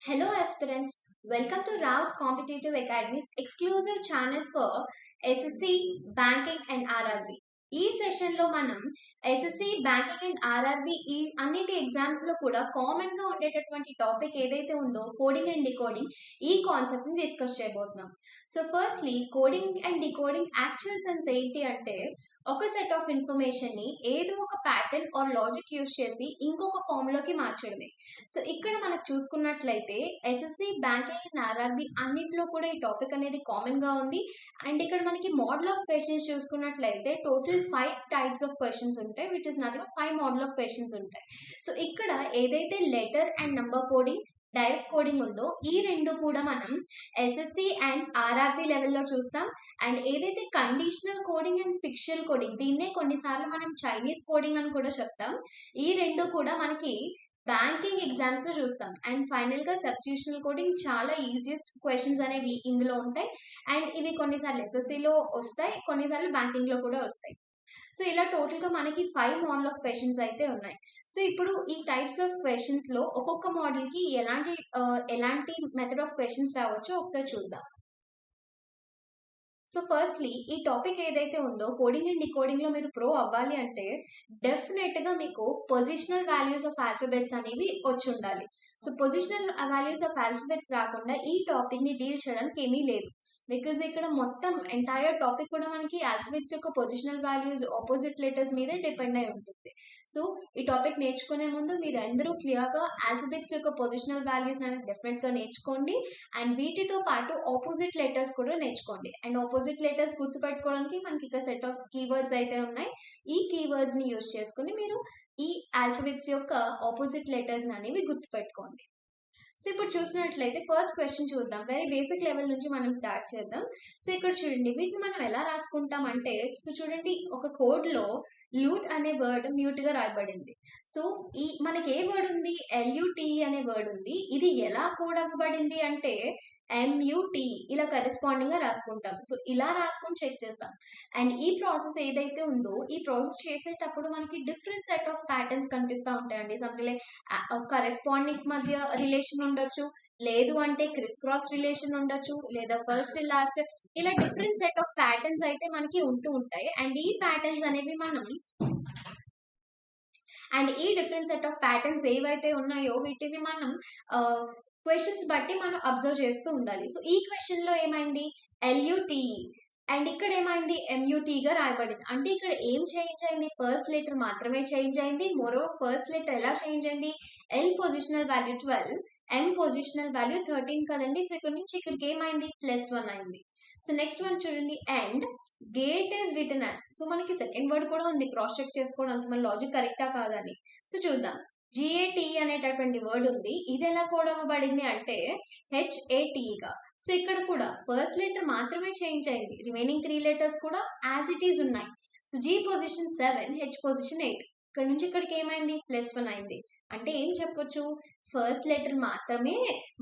Hello aspirants, welcome to Rao's Competitive Academy's exclusive channel for SSC, Banking and RRB. ఈ సెషన్లో మనం SSC banking and RRB ఈ అన్నిటి ఎగ్జామ్స్లో కూడా కామన్గా ఉండేటటువంటి టాపిక్ ఏదైతే ఉందో కోడింగ్ అండ్ డికోడింగ్ ఈ కాన్సెప్ట్ని డిస్కస్ చేయబోతున్నాం. So firstly coding and decoding actual sense ఏంటి అంటే ఒక సెట్ ఆఫ్ ఇన్ఫర్మేషన్ని ఏదో ఒక ప్యాటర్న్ ఆర్ లాజిక్ యూజ్ చేసి ఇంకొక ఫామ్లోకి మార్చడమే. సో ఇక్కడ మనకు చూసుకున్నట్లయితే ఎస్ఎస్సి బ్యాంకింగ్ అండ్ ఆర్ఆర్బి అన్నింటిలో కూడా ఈ టాపిక్ అనేది కామన్గా ఉంది. అండ్ ఇక్కడ మనకి మోడల్ ఆఫ్ క్వశ్చన్స్ చూసుకున్నట్లయితే టోటల్ 5 టైప్స్ ఆఫ్ క్వశ్చన్స్ ఉంటాయి, which is nothing 5 model of questions ఉంటాయి. సో ఇక్కడ ఏదైతే letter and number coding, direct coding ఉందో ఈ రెండు కూడా మనం ఎస్ఎస్సి అండ్ ఆర్ఆర్బి లెవెల్లో చూస్తాం. అండ్ ఏదైతే conditional coding and fictional coding, దీన్నే కొన్నిసార్లు మనం చైనీస్ కోడింగ్ అని కూడా చెప్తాం, ఈ రెండు కూడా మనకి బ్యాంకింగ్ ఎగ్జామ్స్ లో చూస్తాం. అండ్ ఫైనల్ గా సబ్స్టిట్యూషనల్ కోడింగ్ చాలా ఈజియెస్ట్ క్వశ్చన్స్ అనేవి ఇందులో ఉంటాయి. అండ్ ఇవి కొన్నిసార్లు ఎస్ఎస్సిలో వస్తాయి, కొన్నిసార్లు బ్యాంకింగ్ లో కూడా వస్తాయి. సో ఇలా టోటల్ గా మనకి 5 మోడల్ ఆఫ్ క్వశ్చన్స్ అయితే ఉన్నాయి. సో ఇప్పుడు ఈ టైప్స్ ఆఫ్ క్వశ్చన్స్ లో ఒక్కొక్క మోడల్ కి ఎలాంటి మెథడ్ ఆఫ్ క్వశ్చన్స్ రావచ్చో ఒకసారి చూద్దాం. సో ఫస్ట్లీ ఈ టాపిక్ ఏదైతే ఉందో కోడింగ్ అండ్ డికోడింగ్ లో మీరు ప్రో అవ్వాలి అంటే డెఫినెట్ గా మీకు పొజిషనల్ వాల్యూస్ ఆఫ్ ఆల్ఫాబెట్స్ అనేవి వచ్చి ఉండాలి. So positional values of alphabets రాకుండా ఈ టాపిక్ ని డీల్ చేయడానికి ఏమీ లేదు. బికాజ్ ఇక్కడ మొత్తం ఎంటైర్ టాపిక్ కూడా మనకి ఆల్ఫాబెట్స్ యొక్క పొజిషనల్ వాల్యూస్ ఆపోజిట్ లెటర్స్ మీదే డిపెండ్ అయి ఉంటుంది. సో ఈ టాపిక్ నేర్చుకునే ముందు మీరు అందరూ క్లియర్ గా ఆల్ఫాబెట్స్ యొక్క పొజిషనల్ వాల్యూస్ అనేది డెఫినెట్ గా నేర్చుకోండి. అండ్ వీటితో పాటు ఆపోజిట్ లెటర్స్ కూడా నేర్చుకోండి. అండ్ ఆపోజిట్ లెటర్స్ గుర్తుపెట్టుకోవడానికి మనకి ఇక సెట్ ఆఫ్ కీవర్డ్స్ అయితే ఉన్నాయి. ఈ కీవర్డ్స్ ని యూజ్ చేసుకుని మీరు ఈ ఆల్ఫాబెట్స్ యొక్క ఆపోజిట్ లెటర్స్ అనేవి గుర్తుపెట్టుకోండి. సో ఇప్పుడు చూసినట్లయితే ఫస్ట్ క్వశ్చన్ చూద్దాం. వెరీ బేసిక్ లెవెల్ నుంచి మనం స్టార్ట్ చేద్దాం. సో ఇక్కడ చూడండి, వీటిని మనం ఎలా రాసుకుంటాం అంటే, సో చూడండి ఒక కోడ్ లో ల్యూట్ అనే వర్డ్ మ్యూట్ గా రాయబడింది. సో ఈ మనకి ఏ వర్డ్ ఉంది, ఎల్యుటి అనే వర్డ్ ఉంది. ఇది ఎలా కోడ్ అవ్వబడింది అంటే ఎంయుటి ఇలా కరెస్పాండింగ్ గా రాసుకుంటాం. సో ఇలా రాసుకొని చెక్ చేస్తాం. అండ్ ఈ ప్రాసెస్ ఏదైతే ఉందో ఈ ప్రాసెస్ చేసేటప్పుడు మనకి డిఫరెంట్ సెట్ ఆఫ్ ప్యాటర్న్స్ కనిపిస్తూ ఉంటాయండి. సంథింగ్ లైక్ కరెస్పాండింగ్స్ మధ్య రిలేషన్ ఉండొచ్చు, లేదు అంటే క్రిస్ క్రాస్ రిలేషన్ ఉండొచ్చు, లేదా ఫస్ట్ లాస్ట్ ఇలా డిఫరెంట్ సెట్ ఆఫ్ ప్యాటర్న్స్ అయితే మనకి ఉంటూ ఉంటాయి. అండ్ ఈ ప్యాటర్న్స్ అనేవి మనం ఈ డిఫరెంట్ సెట్ ఆఫ్ ప్యాటర్న్స్ ఏవైతే ఉన్నాయో వీటిని మనం క్వశ్చన్స్ బట్టి మనం అబ్జర్వ్ చేస్తూ ఉండాలి. సో ఈ క్వశ్చన్ లో ఏమైంది, ఎల్యుటి అండ్ ఇక్కడ ఏమైంది ఎంయుటి గా రాయబడింది. అంటే ఇక్కడ ఏం చేంజ్ అయింది, ఫస్ట్ లెటర్ మాత్రమే చేంజ్ అయింది. మరో ఫస్ట్ లెటర్ ఎలా చేంజ్ అయింది, ఎల్ పొజిషనల్ వాల్యూ 12, ఎం పొజిషనల్ వాల్యూ 13 కదండి. సో ఇక్కడ నుంచి ఇక్కడికి ఏమైంది, +1 అయింది. సో నెక్స్ట్ వన్ చూడండి, and gate is return as. So మనకి సెకండ్ వర్డ్ కూడా ఉంది, క్రాస్ చెక్ చేసుకోవడానికి మన లాజిక్ కరెక్టా కాదని. సో చూద్దాం, జిఏటి అనేటటువంటి వర్డ్ ఉంది. ఇది ఎలా కోడ్ అవ్వబడింది అంటే హెచ్ఏటిగా. సో ఇక్కడ కూడా ఫస్ట్ లెటర్ మాత్రమే చేంజ్ అయింది, రిమైనింగ్ 3 లెటర్స్ కూడా యాజ్ ఇట్ ఈస్ ఉన్నాయి. So G position 7, H position 8. ఇక్కడ నుంచి ఇక్కడికి ఏమైంది, +1 అయింది. అంటే ఏం చెప్పొచ్చు, ఫస్ట్ లెటర్ మాత్రమే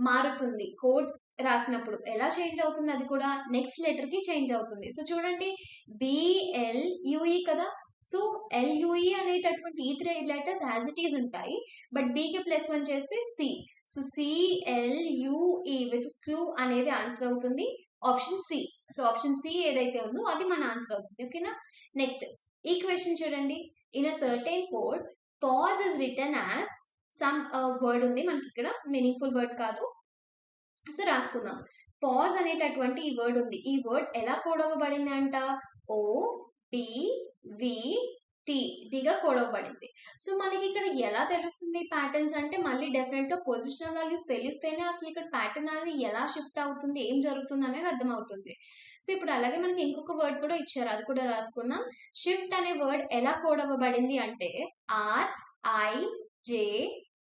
మారుతుంది కోడ్ రాసినప్పుడు. ఎలా చేంజ్ అవుతుంది, అది కూడా నెక్స్ట్ లెటర్ కి చేంజ్ అవుతుంది. సో చూడండి, బిఎల్యుఈ కదా. సో ఎల్యుఈ అనేటటువంటి ఈ 3 లెటర్స్ యాజ్ ఇట్ ఈస్ ఉంటాయి. బట్ బీకి +1 చేస్తే C. So C L U E which is Q అనేది ఆన్సర్ అవుతుంది, option C. So option C ఏదైతే ఉందో అది మన ఆన్సర్ అవుతుంది. ఓకేనా. నెక్స్ట్ ఈ క్వశ్చన్ చూడండి, in a certain code pause is return as some word ఉంది మనకి ఇక్కడ, మీనింగ్ఫుల్ వర్డ్ కాదు. సో రాసుకుందాం, పాజ్ అనేటటువంటి ఈ వర్డ్ ఉంది. ఈ వర్డ్ ఎలా కోడ్ అవ్వబడింది అంట, ఓ పి వి టీగా కోడ్ అవ్వబడింది. సో మనకి ఇక్కడ ఎలా తెలుస్తుంది ప్యాటర్న్స్ అంటే, మళ్ళీ డెఫినెట్ గా పొజిషనల్ వాల్యూస్ తెలిస్తేనే అసలు ఇక్కడ ప్యాటర్న్ అనేది ఎలా షిఫ్ట్ అవుతుంది, ఏం జరుగుతుంది అనేది అర్థమవుతుంది. సో ఇప్పుడు అలాగే మనకి ఇంకొక వర్డ్ కూడా ఇచ్చారు, అది కూడా రాసుకుందాం. షిఫ్ట్ అనే వర్డ్ ఎలా కోడ్ అవ్వబడింది అంటే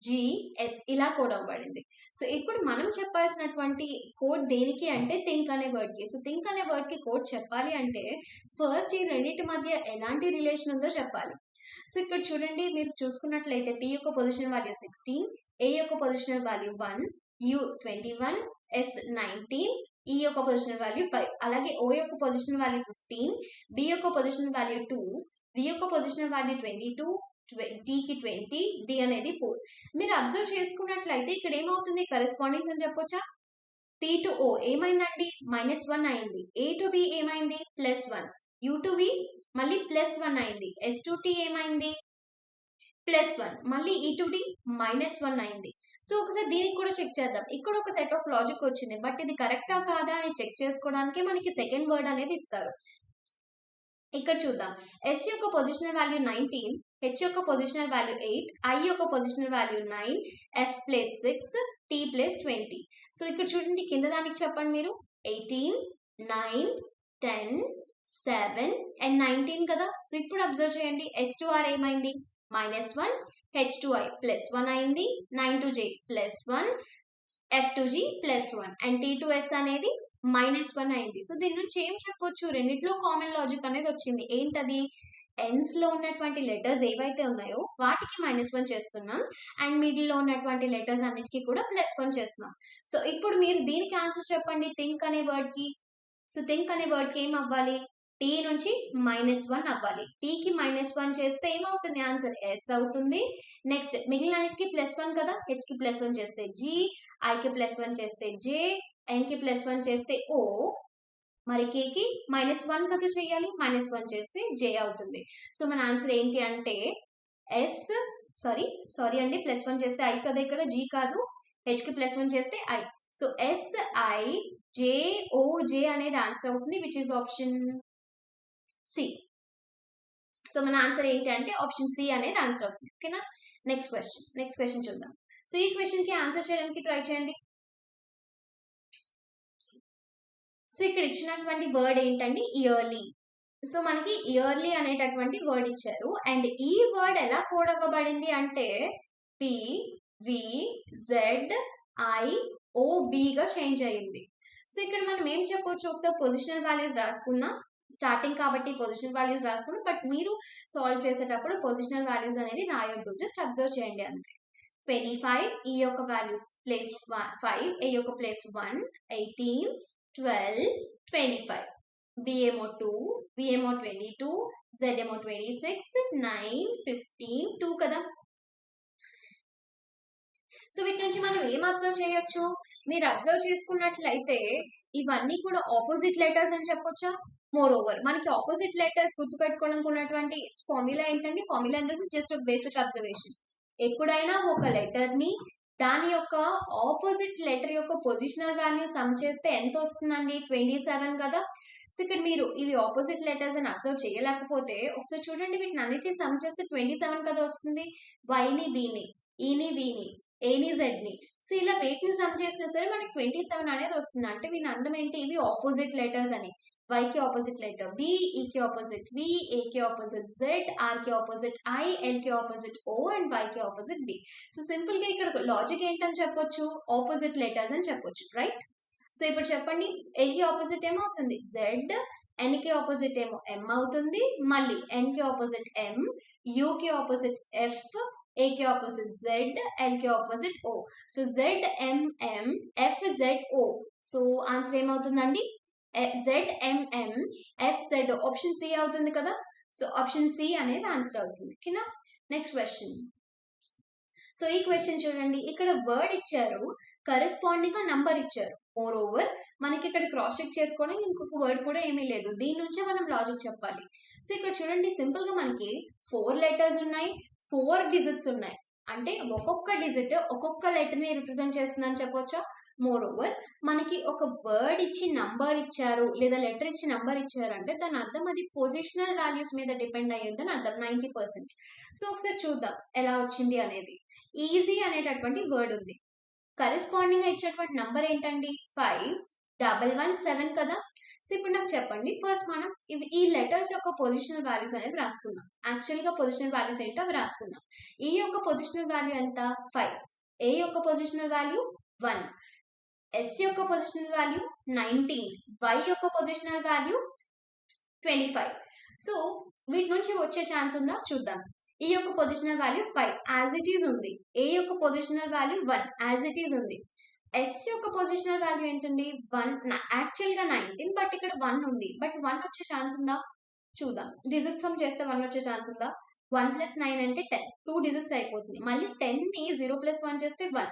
RIJGS ఇలా కోడ్ అవ్వబడింది. సో ఇప్పుడు మనం చెప్పాల్సినటువంటి కోడ్ దేనికి అంటే థింక్ అనే వర్డ్ కి. సో థింక్ అనే వర్డ్ కి కోడ్ చెప్పాలి అంటే ఫస్ట్ ఈ రెండింటి మధ్య ఎలాంటి రిలేషన్ ఉందో చెప్పాలి. సో ఇక్కడ చూడండి, మీరు చూసుకున్నట్లయితే టీ యొక్క పొజిషన్ వాల్యూ 16, ఏ యొక్క పొజిషనల్ వాల్యూ 1, యు 21, ఎస్ 19, ఈ యొక్క పొజిషనల్ వాల్యూ 5. అలాగే ఓ యొక్క పొజిషనల్ వాల్యూ 15, బి యొక్క పొజిషనల్ వాల్యూ 2, వి యొక్క పొజిషనల్ వాల్యూ 22, టీకి 20, డి అనేది 4. మీరు అబ్జర్వ్ చేసుకున్నట్లయితే ఇక్కడ ఏమవుతుంది, కరెస్పాండింగ్స్ అని చెప్పొచ్చా. P to O ఏమైందండి, -1 అయింది. A to B ఏమైంది, +1. U to V మళ్ళీ +1 అయింది. S to T ఏమైంది, +1. మళ్ళీ E to D -1 అయింది. సో ఒకసారి దీనికి కూడా చెక్ చేద్దాం. ఇక్కడ ఒక సెట్ ఆఫ్ లాజిక్ వచ్చింది, బట్ ఇది కరెక్టా కాదా అని చెక్ చేసుకోవడానికి మనకి సెకండ్ వర్డ్ అనేది ఇస్తారు. ఇక్కడ చూద్దాం. S యొక్క పొజిషనల్ వాల్యూ 19, H యొక్క పొజిషనల్ వాల్యూ 8, I యొక్క positional value 9, F plus 6, T plus 20. So ఇక్కడ చూడండి, కింద దానికి చెప్పండి మీరు. 18, 9, 10, 7 అండ్ 19 కదా. సో ఇప్పుడు అబ్జర్వ్ చేయండి, S to R ఏమైంది, -1, H to I +1 అయింది, 9 to J +1, F to G +1 and T to S అనేది -1 అయింది. సో దీని నుంచి ఏం చెప్పొచ్చు, రెండిట్లో కామన్ లాజిక్ అనేది వచ్చింది. ఏంటది, ఎన్స్ లో ఉన్నటువంటి లెటర్స్ ఏవైతే ఉన్నాయో వాటికి -1 చేస్తున్నాం, అండ్ మిడిల్ లో ఉన్నటువంటి లెటర్స్ అన్నిటికీ కూడా +1 చేస్తున్నాం. సో ఇప్పుడు మీరు దీనికి ఆన్సర్ చెప్పండి, థింక్ అనే వర్డ్ కి. సో థింక్ అనే వర్డ్ కి ఏం అవ్వాలి, టీ నుంచి -1 అవ్వాలి. టీకి -1 చేస్తే ఏమవుతుంది, ఆన్సర్ ఎస్ అవుతుంది. నెక్స్ట్ మిగిలిన అన్నిటికీ +1 కదా, హెచ్ కి +1 చేస్తే జీ, ఐకి +1 చేస్తే జే, ఎన్ కి +1 చేస్తే ఓ, మరి కే కి -1 కదా చేయాలి, -1 చేస్తే జే అవుతుంది. సో మన ఆన్సర్ ఏంటి అంటే ఎస్, సారీ అండి, +1 చేస్తే ఐ కదా, ఇక్కడ జీ కాదు, హెచ్ కి +1 చేస్తే I. So S I J O J అనేది ఆన్సర్ అవుతుంది, which is option C. So మన ఆన్సర్ ఏంటి అంటే ఆప్షన్ సి అనేది ఆన్సర్ అవుతుంది. ఓకేనా. నెక్స్ట్ క్వశ్చన్ చూద్దాం. సో ఈ క్వశ్చన్ కి ఆన్సర్ చేయడానికి ట్రై చేయండి. సో ఇక్కడ ఇచ్చినటువంటి వర్డ్ ఏంటండి, ఇయర్లీ. సో మనకి ఇయర్లీ అనేటటువంటి వర్డ్ ఇచ్చారు, అండ్ ఈ వర్డ్ ఎలా కోడ్ అవ్వబడింది అంటే P V Z I O B గా చేంజ్ అయ్యింది. సో ఇక్కడ మనం ఏం చెప్పొచ్చు, ఒకసారి పొజిషనల్ వాల్యూస్ రాసుకుందాం. స్టార్టింగ్ కాబట్టి పొజిషనల్ వాల్యూస్ రాసుకుందాం, బట్ మీరు సాల్వ్ చేసేటప్పుడు పొజిషనల్ వాల్యూస్ అనేది రాయొద్దు, జస్ట్ అబ్జర్వ్ చేయండి అంతే. 25 ఈ యొక్క వాల్యూ ప్లేస్ 5, ఏ యొక్క ప్లేస్ 1, 18, 12, 25. B ఏమో 2, V ఏమో 22, Z ఏమో 26, 9, 15, 2 కదా. సో వీటి నుంచి మనం ఏం అబ్జర్వ్ చేయొచ్చు, మీరు అబ్జర్వ్ చేసుకున్నట్లయితే ఇవన్నీ కూడా ఆపోజిట్ లెటర్స్ అని చెప్పొచ్చా. మోర్ ఓవర్ మనకి ఆపోజిట్ లెటర్స్ గుర్తుపెట్టుకోవడానికి ఉన్నటువంటి ఫార్ములా ఏంటంటే, ఫార్ములా అంటే జస్ట్ ఒక బేసిక్ అబ్జర్వేషన్. ఎప్పుడైనా ఒక లెటర్ ని దాని యొక్క ఆపోజిట్ లెటర్ యొక్క పొజిషనల్ వాల్యూ సమ్ చేస్తే ఎంత వస్తుందండి, 27 కదా. సో ఇక్కడ మీరు ఇవి ఆపోజిట్ లెటర్స్ అని అబ్జర్వ్ చేయలేకపోతే ఒకసారి చూడండి, వీటిని అన్నిటిని సమ్ చేస్తే 27 కదా వస్తుంది. వైని బీని, ఈని వీని, ఏని జెడ్ ని, సో ఇలా వేటిని సమ్ చేసినా సరే మనకి 27 అనేది వస్తుంది. అంటే వీని అర్థం ఏంటి, ఇవి ఆపోజిట్ లెటర్స్ అని. Y కి ఆపోజిట్ లెటర్ B, E కి ఆపోజిట్ V, A కి ఆపోజిట్ Z, R కి ఆపోజిట్ I, L కి ఆపోజిట్ O అండ్ Y కి ఆపోజిట్ B. సో సింపుల్ గా ఇక్కడ లాజిక్ ఏంటని చెప్పొచ్చు, ఆపోజిట్ లెటర్స్ అని చెప్పొచ్చు, రైట్. సో ఇప్పుడు చెప్పండి, A కి ఆపోజిట్ ఏమవుతుంది Z, N కి ఆపోజిట్ ఏమో M అవుతుంది, మళ్ళీ N కి ఆపోజిట్ M, U కి ఆపోజిట్ F, A కి ఆపోజిట్ Z, L కి opposite O. So Z M M F Z O. So answer ఏమవుతుందండి, ZMM FZ, ఆప్షన్ సి అవుతుంది కదా. సో ఆప్షన్ సి అనేది ఆన్సర్ అవుతుంది. ఓకేనా. Next question. సో ఈ క్వశ్చన్ చూడండి, ఇక్కడ వర్డ్ ఇచ్చారు, కరెస్పాండింగ్ గా నంబర్ ఇచ్చారు. మోర్ ఓవర్ మనకి ఇక్కడ క్రాస్ చెక్ చేసుకోవడానికి ఇంకొక వర్డ్ కూడా ఏమీ లేదు, దీని నుంచే మనం లాజిక్ చెప్పాలి. సో ఇక్కడ చూడండి, సింపుల్ గా మనకి 4 లెటర్స్ ఉన్నాయి, 4 డిజిట్స్ ఉన్నాయి, అంటే ఒక్కొక్క డిజిట్ ఒక్కొక్క లెటర్ ని రిప్రజెంట్ చేస్తుందని చెప్పొచ్చా. మోర్ ఓవర్ మనకి ఒక వర్డ్ ఇచ్చి నంబర్ ఇచ్చారు, లేదా లెటర్ ఇచ్చి నంబర్ ఇచ్చారు అంటే దాని అర్థం అది పొజిషనల్ వాల్యూస్ మీద డిపెండ్ అయ్యిందని అర్థం, 90%. సో ఒకసారి చూద్దాం ఎలా వచ్చింది అనేది. ఈజీ అనేటటువంటి వర్డ్ ఉంది, కరెస్పాండింగ్ గా ఇచ్చినటువంటి నంబర్ ఏంటండి 5117 కదా. సో ఇప్పుడు నాకు చెప్పండి, ఫస్ట్ మనం ఈ లెటర్స్ యొక్క పొజిషనల్ వాల్యూస్ అనేది రాసుకుందాం. యాక్చువల్ గా పొజిషనల్ వాల్యూస్ ఏంటో అవి రాసుకుందాం. ఈ యొక్క పొజిషనల్ వాల్యూ ఎంత 5, ఏ యొక్క పొజిషనల్ వాల్యూ 1, ఎస్ యొక్క పొజిషనల్ వాల్యూ 19, వై యొక్క పొజిషనల్ వాల్యూ 25. సో వీటి నుంచి వచ్చే ఛాన్స్ ఉందా చూద్దాం. ఈ యొక్క positional value 5 as it is ఉంది, ఏ యొక్క positional value 1 as it is ఉంది, ఎస్ యొక్క పొజిషనల్ వాల్యూ ఏంటండి 1, యాక్చువల్ గా 19, బట్ ఇక్కడ 1 ఉంది, బట్ 1 వచ్చే ఛాన్స్ ఉందా చూద్దాం. డిజిట్ సమ్ చేస్తే 1 వచ్చే ఛాన్స్ ఉందా, 1 + 9 అంటే 10, 2 డిజిట్స్ అయిపోతుంది. మళ్ళీ 10ని 0 + 1 చేస్తే 1.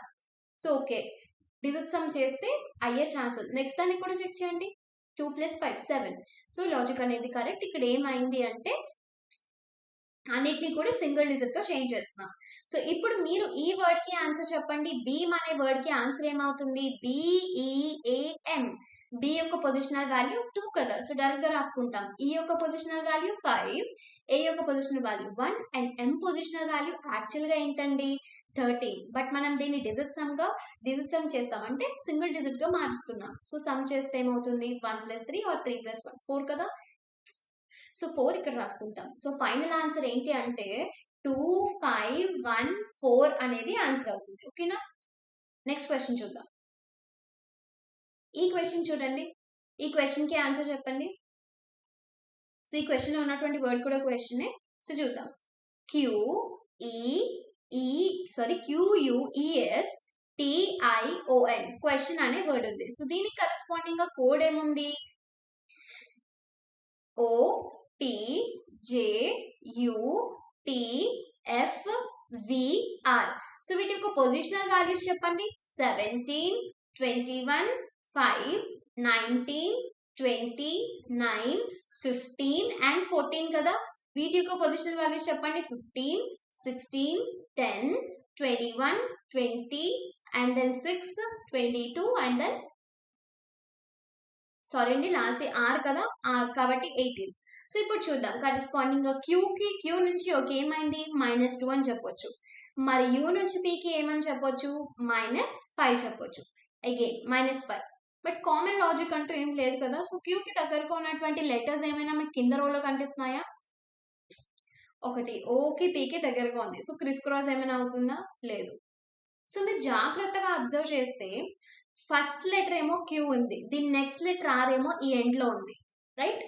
సో ఓకే, డిజిట్ సమ్ చేస్తే అయ్యే ఛాన్స్ ఉంది. నెక్స్ట్ దాన్ని కూడా చెక్ చేయండి. 2 + 5 7. సో లాజిక్ అనేది కరెక్ట్. ఇక్కడ ఏమైంది అంటే అన్నిటిని కూడా సింగిల్ డిజిట్ తో చేంజ్ చేస్తున్నాం. సో ఇప్పుడు మీరు ఈ వర్డ్ కి ఆన్సర్ చెప్పండి. బీమ్ అనే వర్డ్ కి ఆన్సర్ ఏమవుతుంది? BEAM. బి యొక్క పొజిషనల్ వాల్యూ 2 కదా, సో డైరెక్ట్ గా రాసుకుంటాం. ఈ యొక్క పొజిషనల్ వాల్యూ 5, ఏ యొక్క positional value 1 and M positional value actual గా ఏంటండి 13. బట్ మనం దీన్ని డిజిట్ సమ్ చేస్తాం, అంటే సింగిల్ డిజిట్ గా మారుస్తున్నాం. సో సమ్ చేస్తే ఏమవుతుంది? 1 + 3 or 3 + 1 4 కదా. సో 4 ఇక్కడ రాసుకుంటాం. సో ఫైనల్ ఆన్సర్ ఏంటి అంటే 2514 అనేది ఆన్సర్ అవుతుంది. ఓకేనా? నెక్స్ట్ క్వశ్చన్ చూద్దాం. ఈ క్వశ్చన్ చూడండి. ఈ క్వశ్చన్ కి ఆన్సర్ చెప్పండి. సో ఈ క్వశ్చన్ లో ఉన్నటువంటి వర్డ్ కూడా క్వశ్చనే. సో చూద్దాం. QUESTION క్వశ్చన్ అనే వర్డ్ ఉంది. సో దీనికి కరెస్పాండింగ్ గా కోడ్ ఏముంది? OTJUTFVR. సో వీటి యొక్క పొజిషనల్ వాల్యూస్ చెప్పండి. 17, 21, 5, 19, 20, 9, 15 and 14 కదా. వీటి యొక్క పొజిషనల్ వాల్యూస్ చెప్పండి. 15, 16, 10, 21, 20 and then 6, 22 and then sorry అండి, లాస్ట్ R కదా, R కాబట్టి 18. సో ఇప్పుడు చూద్దాం. కరెస్పాండింగ్ గా Q నుంచి ఓకే ఏమైంది? -2 అని చెప్పొచ్చు. మరి U నుంచి P కి ఏమని చెప్పొచ్చు? -5 చెప్పొచ్చు. అగైన్ -5. బట్ కామన్ లాజిక్ అంటూ ఏం లేదు కదా. సో Q కి దగ్గరగా ఉన్నటువంటి లెటర్స్ ఏమైనా మీకు కింద రోలో కనిపిస్తున్నాయా? ఒకటి O కి P కి దగ్గరగా ఉంది. సో క్రిస్ క్రాస్ ఏమైనా అవుతుందా? లేదు. సో మీరు జాగ్రత్తగా అబ్జర్వ్ చేస్తే ఫస్ట్ లెటర్ ఏమో Q ఉంది, దీని నెక్స్ట్ లెటర్ R ఏమో ఈ ఎండ్ లో ఉంది, రైట్?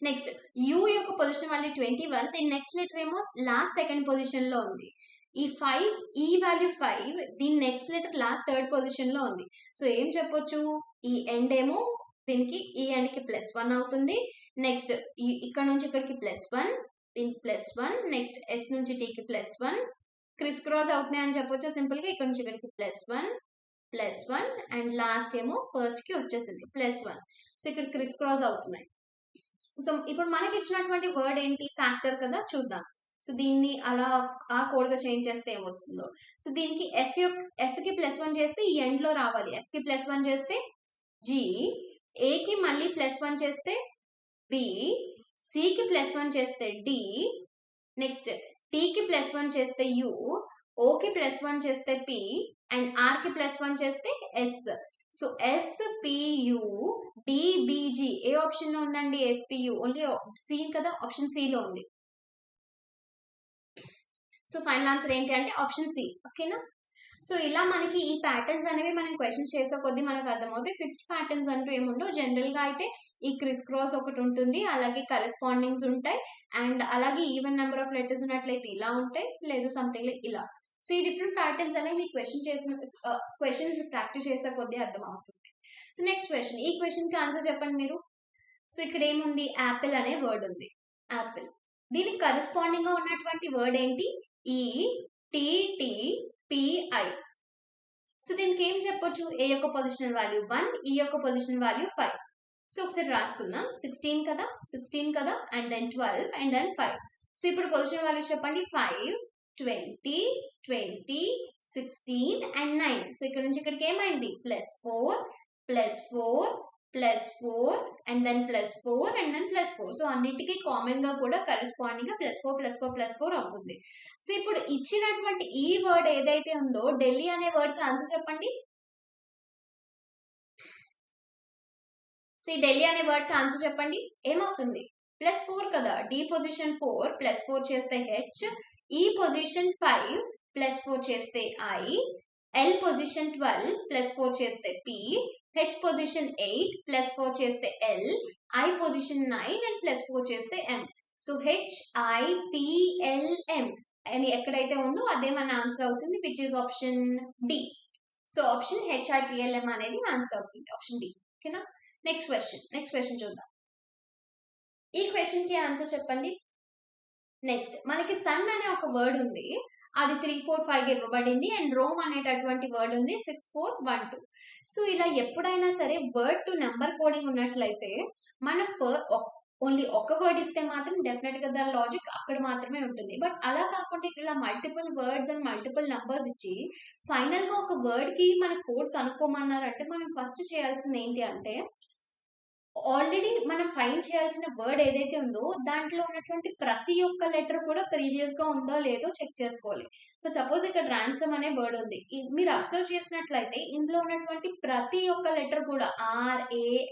నెక్స్ట్ U యొక్క పొజిషన్ వాల్యూ 21, దీని నెక్స్ట్ లెటర్ ఏమో లాస్ట్ సెకండ్ పొజిషన్ లో ఉంది. ఈ 5, ఈ వాల్యూ 5, దీని next letter last third position లో ఉంది. సో ఏం చెప్పొచ్చు? ఈ ఎండ్ ఏమో దీనికి ఈ ఎండ్ కి +1 అవుతుంది. నెక్స్ట్ ఇక్కడ నుంచి ఇక్కడికి +1, దీనికి +1, నెక్స్ట్ S నుంచి T కి +1 క్రిస్ క్రాస్ అవుతున్నాయి అని చెప్పొచ్చు సింపుల్ గా. ఇక్కడ నుంచి ఇక్కడికి +1 అండ్ లాస్ట్ ఏమో ఫస్ట్ కి వచ్చేసింది +1. సో ఇక్కడ క్రిస్ క్రాస్ అవుతున్నాయి. సో ఇప్పుడు మనకి ఇచ్చినటువంటి వర్డ్ ఏంటి? ఫ్యాక్టర్ కదా. చూద్దాం. సో దీన్ని అలా ఆ కోడ్ గా చేంజ్ చేస్తే ఏమొస్తుందో. సో దీనికి F కి +1 చేస్తే ఈ ఎండ్ లో రావాలి. F కి +1 చేస్తే G, A కి మళ్ళీ +1 చేస్తే B, C కి +1 చేస్తే D, నెక్స్ట్ T కి +1 చేస్తే U, O కి +1 చేస్తే P అండ్ R కి +1 చేస్తే S. సో SPU DBG ఏ ఆప్షన్ లో ఉందండి? SPU ఓన్లీ C కదా, ఆప్షన్ C లో ఉంది. సో ఫైనల్ ఆన్సర్ ఏంటి అంటే ఆప్షన్ C. ఓకేనా? సో ఇలా మనకి ఈ ప్యాటర్న్స్ అనేవి మనం క్వశ్చన్స్ చేసే కొద్దీ మనకు అర్థమవుతాయి. ఫిక్స్డ్ ప్యాటర్న్స్ అంటూ ఏముండవు. జనరల్ గా అయితే ఈ క్రిస్ క్రాస్ ఒకటి ఉంటుంది, అలాగే కరెస్పాండింగ్స్ ఉంటాయి, అండ్ అలాగే ఈవెన్ నెంబర్ ఆఫ్ లెటర్స్ ఉన్నట్లయితే ఇలా ఉంటాయి, లేదు సంథింగ్ ఇలా. సో ఈ డిఫరెంట్ ప్యాటర్న్స్ అనేవి మీకు క్వశ్చన్స్ ప్రాక్టీస్ చేసే కొద్దీ అర్థమవుతుంది. So next question. ఈ క్వశ్చన్ కి ఆన్సర్ చెప్పండి మీరు. సో ఇక్కడ ఏముంది? యాపిల్ అనే వర్డ్ ఉంది. యాపిల్. దీనికి కరెస్పాండింగ్ గా ఉన్నటువంటి వర్డ్ ఏంటి? ETTPI. సో దీనికి ఏం చెప్పొచ్చు? ఏ యొక్క పొజిషనల్ వాల్యూ 1, ఈ యొక్క పొజిషనల్ వాల్యూ 5. సో ఒకసారి రాసుకుందాం. 16 కదా and then 12 and then 5. So ఇప్పుడు పొజిషనల్ వాల్యూ చెప్పండి. 5, 20, 20, 16 అండ్ 9. సో ఇక్కడ నుంచి ఇక్కడికి ఏమైంది? +4 and then +4 and then +4. So అన్నిటికీ కామన్ గా కూడా కరెస్పాండింగ్ గా +4 అవుతుంది. సో ఇప్పుడు ఇచ్చినటువంటి ఈ వర్డ్ ఏదైతే ఉందో ఢిల్లీ అనే వర్డ్ కి ఆన్సర్ చెప్పండి. సో ఈ ఢిల్లీ అనే వర్డ్ కి ఆన్సర్ చెప్పండి. ఏమవుతుంది? +4 కదా, D పొజిషన్ 4 +4 చేస్తే H, E పొజిషన్ 5 +4 చేస్తే I, L పొజిషన్ 12 +4 చేస్తే P, H పొజిషన్ 8 +4 చేస్తే L, I పొజిషన్ 9 అండ్ +4 చేస్తే M. సో HIPLM అని ఎక్కడైతే ఉందో అదే మన ఆన్సర్ అవుతుంది, which is option D. So option HIPLM అనేది ఆన్సర్ అవుతుంది, ఆప్షన్ D. ఓకేనా? నెక్స్ట్ క్వశ్చన్ చూద్దాం. ఈ క్వశ్చన్ కి ఆన్సర్ చెప్పండి. నెక్స్ట్ మనకి సన్ అనే ఒక వర్డ్ ఉంది, అది 3, 4, 5 ఇవ్వబడింది. అండ్ రోమ్ అనేటటువంటి వర్డ్ ఉంది 6, 4, 1, 2. సో ఇలా ఎప్పుడైనా సరే వర్డ్ టు నెంబర్ కోడింగ్ ఉన్నట్లయితే మనం ఓన్లీ ఒక వర్డ్ ఇస్తే మాత్రం డెఫినెట్ గా దాని లాజిక్ అక్కడ మాత్రమే ఉంటుంది. బట్ అలా కాకుండా ఇలా multiple words and multiple numbers ఇచ్చి ఫైనల్ గా ఒక వర్డ్ కి మన కోడ్ కనుక్కోమన్నారంటే మనం ఫస్ట్ చేయాల్సింది ఏంటి అంటే, ఆల్రెడీ మనం ఫైండ్ చేయాల్సిన వర్డ్ ఏదైతే ఉందో దాంట్లో ఉన్నటువంటి ప్రతి ఒక్క లెటర్ కూడా ప్రీవియస్ గా ఉందో లేదో చెక్ చేసుకోవాలి. ఫర్ సపోజ్ ఇక్కడ ర్యాన్సమ్ అనే వర్డ్ ఉంది, మీరు అబ్జర్వ్ చేసినట్లయితే ఇందులో ఉన్నటువంటి ప్రతి ఒక్క లెటర్ కూడా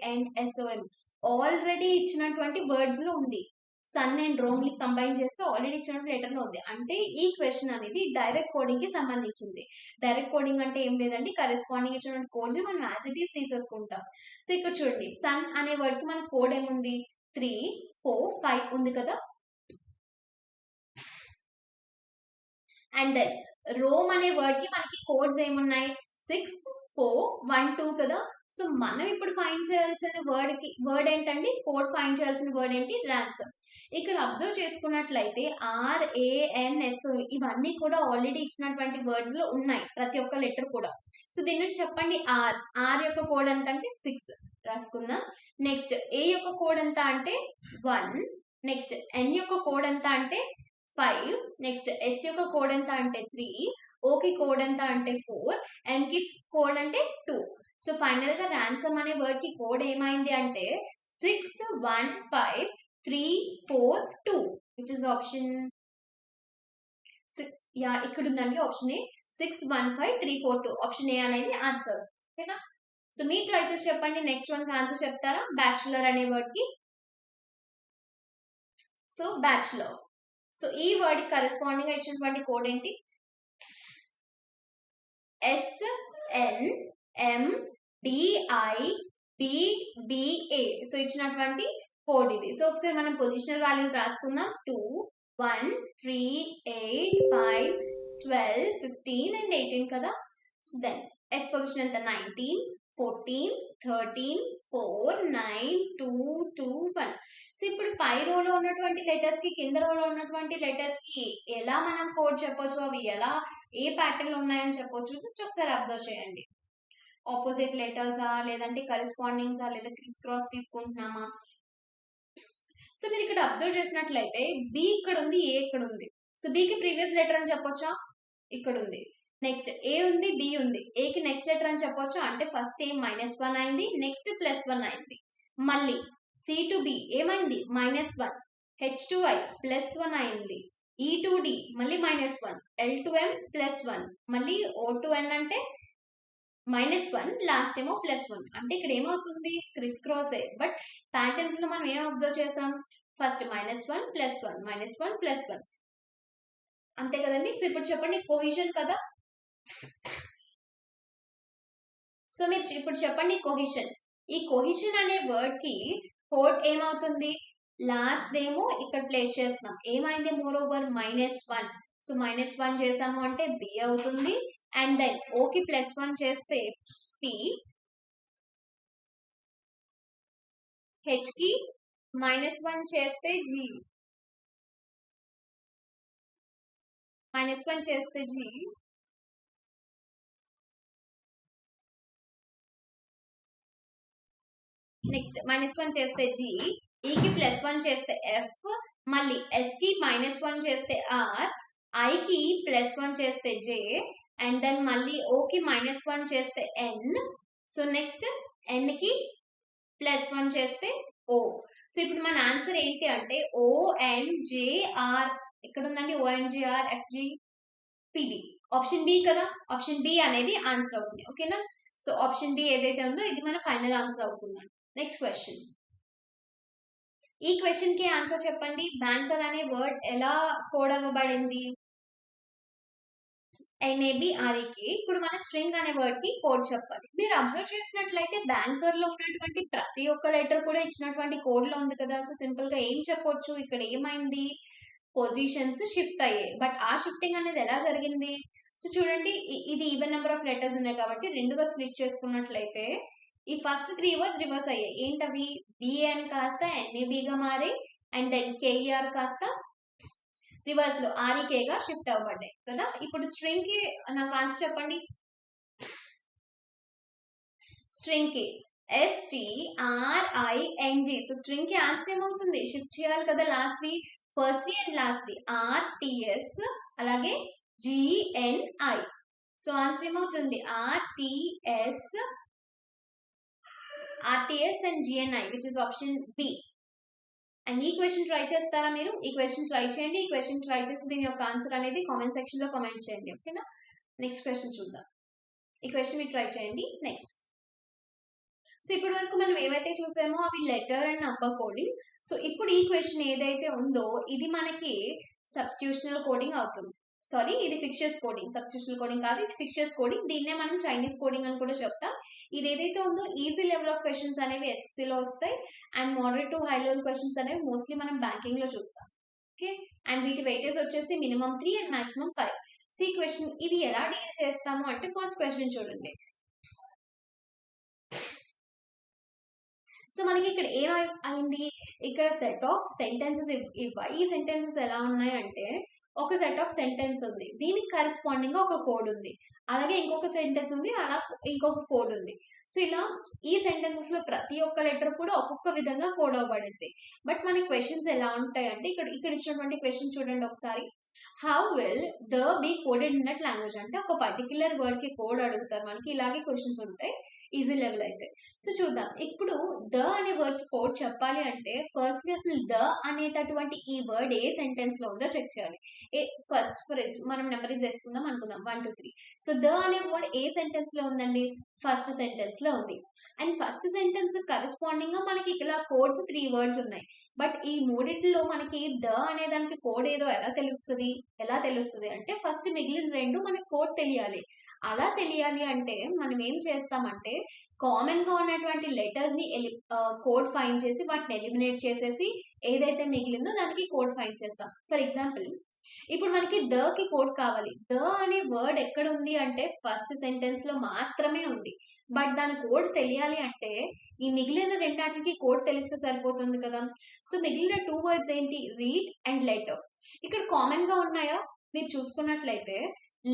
RANSOM ఆల్రెడీ ఇచ్చినటువంటి వర్డ్స్ లో ఉంది. సన్ అండ్ రోమ్ ని కంబైన్ చేస్తే ఆల్రెడీ ఇచ్చినటువంటి లెటర్ లో ఉంది. అంటే ఈ క్వశ్చన్ అనేది డైరెక్ట్ కోడింగ్ కి సంబంధించింది. డైరెక్ట్ కోడింగ్ అంటే ఏం లేదండి, కరెస్పాండింగ్ ఇచ్చినటువంటి కోడ్స్ మనం యాజ్ ఇట్ ఈస్ తీసేసుకుంటాం. సో ఇక్కడ చూడండి, సన్ అనే వర్డ్ కి మన కోడ్ ఏముంది, 3, 4, 5 ఉంది కదా. అండ్ దెన్ రోమ్ అనే వర్డ్ కి మనకి కోడ్స్ ఏమున్నాయి, 6, 4, 1, 2 కదా. సో మనం ఇప్పుడు ఫైండ్ చేయాల్సిన వర్డ్ ఏంటండి, కోడ్ ఫైండ్ చేయాల్సిన వర్డ్ ఏంటి, ర్యాన్సమ్. ఇక్కడ అబ్జర్వ్ చేసుకున్నట్లయితే RANSO ఇవన్నీ కూడా ఆల్రెడీ ఇచ్చినటువంటి వర్డ్స్ లో ఉన్నాయి, ప్రతి ఒక్క లెటర్ కూడా. సో దీని నుంచి చెప్పండి, ఆర్ యొక్క కోడ్ ఎంత అంటే 6 రాసుకుందాం. నెక్స్ట్ ఏ యొక్క కోడ్ ఎంత అంటే 1. నెక్స్ట్ ఎన్ యొక్క కోడ్ ఎంత అంటే 5. నెక్స్ట్ ఎస్ యొక్క కోడ్ ఎంత అంటే 3. ఓకి కోడ్ ఎంత అంటే 4. ఎన్ కి కోడ్ అంటే 2. సో ఫైనల్ గా ర్యాన్సమ్ అనే వర్డ్ కి కోడ్ ఏమైంది అంటే 6, 1, 5, 3, 4, 2, విచ్ ఇస్ ఆప్షన్ ఇక్కడ ఉందండి ఆప్షన్ ఏ, 6, 1, 5, 3, 4, 2 ఆప్షన్ ఏ అనేది ఆన్సర్. ఓకేనా. సో మీరు ట్రై చేసి చెప్పండి, నెక్స్ట్ వన్ ఆన్సర్ చెప్తారా, బ్యాచులర్ అనే వర్డ్ కి. సో బ్యాచులర్, సో ఈ వర్డ్ కరెస్పాండింగ్ గా ఇచ్చినటువంటి కోడ్ ఏంటి, SNMDIBBA. సో ఇచ్చినటువంటి కోడ్ ఇది. సో ఒకసారి మనం పొజిషనల్ వాల్యూస్ రాసుకుందాం, 2, 1, 3, 8, 5, 12, 15 అండ్ 18 కదా. సో దెన్ ఎస్ పొజిషన్ ఎంత, 19, 14, 13, 4, 9, 2, 2, 1. సో ఇప్పుడు పై రోలో ఉన్నటువంటి లెటర్స్ కి కింద రోలో ఉన్నటువంటి లెటర్స్ కి ఎలా మనం కోడ్ చెప్పొచ్చు, అవి ఎలా ఏ ప్యాటర్న్ లో ఉన్నాయని చెప్పొచ్చు, జస్ట్ ఒకసారి అబ్జర్వ్ చేయండి. ఆపోజిట్ లెటర్సా, లేదంటే కరెస్పాండింగ్సా, లేదా క్రిస్ క్రాస్ తీసుకుంటున్నామా. సో మీరు ఇక్కడ అబ్జర్వ్ చేసినట్లయితే బి ఇక్కడ ఉంది, ఏ ఇక్కడ ఉంది. సో బికి ప్రీవియస్ లెటర్ అని చెప్పొచ్చా, ఇక్కడ ఉంది. నెక్స్ట్ ఏ ఉంది, బి ఉంది, ఏ కి నెక్స్ట్ లెటర్ అని చెప్పొచ్చు, అంటే ఫస్ట్ ఏ -1 అయింది, నెక్స్ట్ +1 అయింది. మళ్ళీ సి టు బి ఏమైంది, -1, H to I +1 అయింది, E to D మళ్ళీ -1, L to M +1, మళ్ళీ O to N అంటే -1, లాస్ట్ ఏమో +1. అంటే ఇక్కడ ఏమవుతుంది, క్రిస్ క్రాసే. బట్ ప్యాటర్న్స్ లో మనం ఏం అబ్జర్వ్ చేసాం, ఫస్ట్ -1, +1, -1, +1, అంతే కదండి. సో ఇప్పుడు చెప్పండి, కోహిషన్ కదా. సో మీరు ఇప్పుడు చెప్పండి కోహిషన్. ఈ కోహిషన్ అనే వర్డ్ కి కోడ్ ఏమవుతుంది, లాస్ట్ ఏమో ఇక్కడ ప్లేస్ చేస్తున్నాం, ఏమైంది మోర్ ఓవర్ -1. సో -1 చేసాము అంటే బి అవుతుంది. అండ్ దెన్ ఓకి +1 చేస్తే పి, హెచ్ కి -1 చేస్తే జి, -1 చేస్తే జి, నెక్స్ట్ -1 చేస్తే జి, ఈకి +1 చేస్తే ఎఫ్, మళ్ళీ ఎస్ కి -1 చేస్తే ఆర్, ఐకి +1 చేస్తే జే, అండ్ దెన్ మళ్ళీ ఓకి -1 చేస్తే ఎన్. సో నెక్స్ట్ ఎన్ కి +1 చేస్తే ఓ. సో ఇప్పుడు మన ఆన్సర్ ఏంటి అంటే ONJR, ఎక్కడ ఉందండి ONJR FG PB, option B కదా. ఆప్షన్ బి అనేది ఆన్సర్ అవుతుంది. ఓకేనా. సో ఆప్షన్ బి ఏదైతే ఉందో ఇది మన ఫైనల్ ఆన్సర్ అవుతుందండి. నెక్స్ట్ క్వశ్చన్, ఈ క్వశ్చన్ కి ఆన్సర్ చెప్పండి, బ్యాంకర్ అనే వర్డ్ ఎలా కోడ్ అవ్వబడింది, NABREK. ఇప్పుడు మన స్ట్రింగ్ అనే వర్డ్ కి కోడ్ చెప్పాలి. మీరు అబ్జర్వ్ చేసినట్లయితే బ్యాంకర్ లో ఉన్నటువంటి ప్రతి ఒక్క లెటర్ కూడా ఇచ్చినటువంటి కోడ్ లో ఉంది కదా. సో సింపుల్ గా ఏం చెప్పొచ్చు, ఇక్కడ ఏమైంది, పొజిషన్స్ షిఫ్ట్ అయ్యాయి. బట్ ఆ షిఫ్టింగ్ అనేది ఎలా జరిగింది, సో చూడండి, ఇది ఈవెన్ నెంబర్ ఆఫ్ లెటర్స్ ఉన్నాయి కాబట్టి రెండుగా స్ప్లిట్ చేసుకున్నట్లయితే ఈ ఫస్ట్ 3 వర్డ్స్ రివర్స్ అయ్యాయి. ఏంటవి, బిఎన్ కాస్త NAB గా మారి, అండ్ దెన్ KER కాస్త రివర్స్ లో ఆర్ఈకే గా షిఫ్ట్ అవ్వబడ్డాయి కదా. ఇప్పుడు స్ట్రింగ్ కి నాకు ఆన్సర్ చెప్పండి. స్ట్రింగ్ కి STRING. సో స్ట్రింగ్ కి ఆన్సర్ ఏమవుతుంది, షిఫ్ట్ చేయాలి కదా లాస్ట్ ది, ఫస్ట్ ది అండ్ లాస్ట్ ది, RTS అలాగే GNI. సో ఆన్సర్ ఏమవుతుంది RTS and GNI, which is option B. And ఈ క్వశ్చన్ ట్రై చేస్తారా మీరు? ఈ క్వశ్చన్ ట్రై చేయండి. ఈ క్వశ్చన్ ట్రై చేసి దీని యొక్క ఆన్సర్ అనేది కామెంట్ సెక్షన్ లో కామెంట్ చేయండి, ఓకేనా. నెక్స్ట్ క్వశ్చన్ చూద్దాం. ఈ క్వశ్చన్ మీరు ట్రై చేయండి. నెక్స్ట్, సో ఇప్పటి వరకు మనం ఏవైతే చూసామో అవి letter and number coding. So ఇప్పుడు ఈ క్వశ్చన్ ఏదైతే ఉందో ఇది మనకి సబ్స్టిట్యూషనల్ కోడింగ్ అవుతుంది. సారీ, ఇది ఫిక్షర్స్ కోడింగ్, సబ్స్టిట్యూషనల్ కోడింగ్ కాదు, ఇది ఫిక్షర్స్ కోడింగ్. దీన్నే మనం చైనీస్ కోడింగ్ అని కూడా చెప్తాం. ఇది ఏదైతే ఉందో ఈజీ లెవెల్ ఆఫ్ క్వశ్చన్స్ అనేవి ఎస్ఎస్సీలో వస్తాయి and moderate to high level questions అనేవి మోస్ట్లీ మనం బ్యాంకింగ్ లో చూస్తాం, ఓకే. అండ్ వీటి వెయిటేజ్ వచ్చేసి మినిమం 3 అండ్ మాక్సిమం 5. సి క్వశ్చన్ ఇవి ఎలా డీల్ చేస్తాము అంటే, ఫస్ట్ క్వశ్చన్ చూడండి. సో మనకి ఇక్కడ ఏమైంది, ఇక్కడ సెట్ ఆఫ్ సెంటెన్సెస్ ఇవ్వాలి. ఈ సెంటెన్సెస్ ఎలా ఉన్నాయి అంటే, ఒక సెట్ ఆఫ్ సెంటెన్స్ ఉంది, దీనికి కరెస్పాండింగ్ గా ఒక కోడ్ ఉంది, అలాగే ఇంకొక సెంటెన్స్ ఉంది, అలా ఇంకొక కోడ్ ఉంది. సో ఇలా ఈ సెంటెన్సెస్ లో ప్రతి ఒక్క లెటర్ కూడా ఒక్కొక్క విధంగా కోడ్ అవ్వబడింది. బట్ మన క్వశ్చన్స్ ఎలా ఉంటాయి అంటే, ఇక్కడ ఇచ్చినటువంటి క్వశ్చన్ చూడండి ఒకసారి. How will the be coded in that language అంటే ఒక పర్టికులర్ వర్డ్ కి కోడ్ అడుగుతారు మనకి, ఇలాగే క్వశ్చన్స్ ఉంటాయి ఈజీ లెవెల్ అయితే. సో చూద్దాం. ఇప్పుడు ద అనే వర్డ్ కి కోడ్ చెప్పాలి అంటే ఫస్ట్లీ అసలు ద అనేటటువంటి ఈ వర్డ్ ఏ సెంటెన్స్ లో ఉందో చెక్ చేయాలి. ఫస్ట్ మనం నెంబరింగ్ చేసుకుందాం అనుకుందాం, 1 2 3. సో ద అనే వర్డ్ ఏ సెంటెన్స్ లో ఉందండి, ఫస్ట్ సెంటెన్స్ లో ఉంది. అండ్ ఫస్ట్ సెంటెన్స్ కరెస్పాండింగ్ గా మనకి ఇలా కోడ్స్ 3 వర్డ్స్ ఉన్నాయి. బట్ ఈ మూడిట్లో మనకి ద అనే దానికి కోడ్ ఏదో ఎలా తెలుస్తుంది అంటే, ఫస్ట్ మిగిలిన రెండు మనకి కోడ్ తెలియాలి. అలా తెలియాలి అంటే మనం ఏం చేస్తామంటే, కామన్ గా ఉన్నటువంటి లెటర్స్ ని కోడ్ ఫైండ్ చేసి వాటిని ఎలిమినేట్ చేసేసి ఏదైతే మిగిలిందో దానికి కోడ్ ఫైండ్ చేస్తాం. ఫర్ ఎగ్జాంపుల్, ఇప్పుడు మనకి ద కి కోడ్ కావాలి. ద అనే వర్డ్ ఎక్కడ ఉంది అంటే ఫస్ట్ సెంటెన్స్ లో మాత్రమే ఉంది. బట్ దాని కోడ్ తెలియాలి అంటే ఈ మిగిలిన రెండాటికి కోడ్ తెలిస్తే సరిపోతుంది కదా. సో మిగిలిన 2 వర్డ్స్ ఏంటి, రీడ్ అండ్ లెటర్. ఇక్కడ కామన్ గా ఉన్నాయా మీరు చూసుకున్నట్లయితే,